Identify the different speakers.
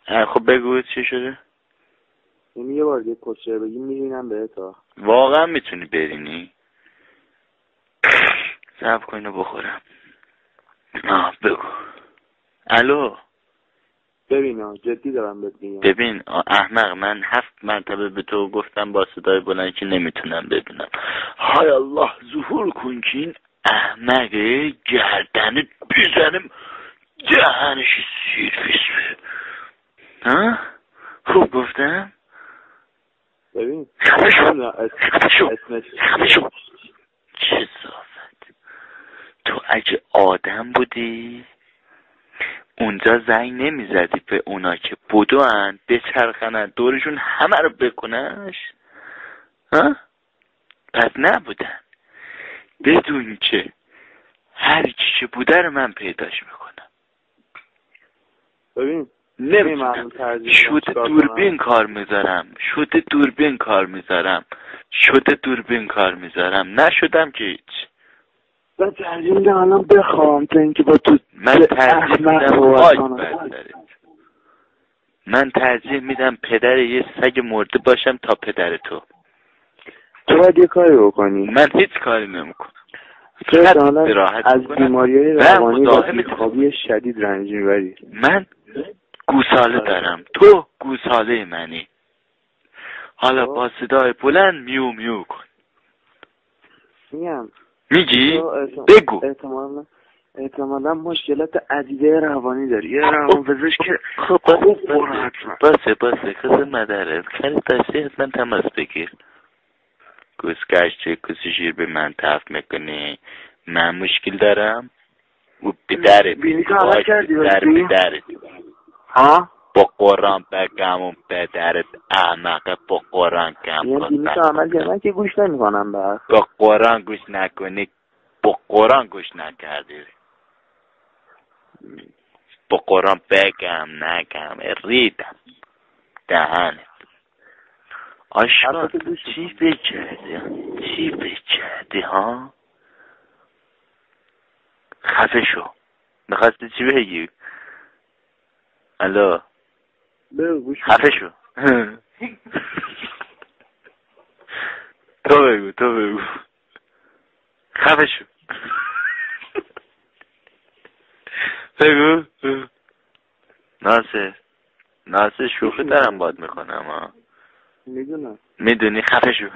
Speaker 1: خب بگو چی شده؟
Speaker 2: یعنی یه بار دیگه کسچه بگی میرینم بهت ها.
Speaker 1: واقعا میتونی برینی؟ صبر کن اینو بخورم. بگو. الو.
Speaker 2: ببین جدی دارم بهت میگم.
Speaker 1: ببین احمق، من 7 مرتبه به تو گفتم با صدای بلند که نمیتونم ببینم. های الله ظهور کن که این احمقه گردنت بزنم دهنش سیرفیس به. ها؟ خوب گفتم؟
Speaker 2: ببین
Speaker 1: خفشو چه صافت. تو اگه آدم بودی اونجا زنگ نمیزدی به اونا که بدوان بچرخنن دورشون همه رو بکننش؟ ها؟ پس نبودن. بدون که هر چی که بوده رو من پیداش میکنم.
Speaker 2: ببین
Speaker 1: نمیتونم. شده دوربین کار میذارم نشدم که هیچ.
Speaker 2: من ترجیح میدم الان بخوام تا اینکه با تو
Speaker 1: من ترجیح میدم پدر یه سگ مرده باشم تا پدر تو.
Speaker 2: تو باید یه کاری بکنی.
Speaker 1: من هیچ کاری نمیکنم.
Speaker 2: تو از بیماری‌های روانی و بیخوابی شدید رنج میبری.
Speaker 1: من گوساله دارم، تو گوساله منی. حالا با صدای بلند میو میو کن. میگی؟ بگو.
Speaker 2: احتمالا مشکلات عدیده روانی داری. یه روانپزشک که خوب برو حتما.
Speaker 1: باسه خزه مدره خرید داشتی حتما تماس بگیر. گوزگشت کسی شیر به من تف میکنی. من مشکل دارم و بدرت بدرت
Speaker 2: ها؟
Speaker 1: با قرآن بگم پدرت احمقه. با قرآن گم
Speaker 2: یعنی بینی که عمل کردن که گوش نمی کنم.
Speaker 1: با قرآن گوش نکنی. با قرآن گوش نکردی. با قرآن بگم نگم ریدم دهنت. آشقا چی بکردی ها؟ خفه شو. میخواستی چی بگی؟ الو خفه شو. تو بگو خفه شو. بگو. ناصر شوخی دارم باد میکنم ها. میدونی خفه شو.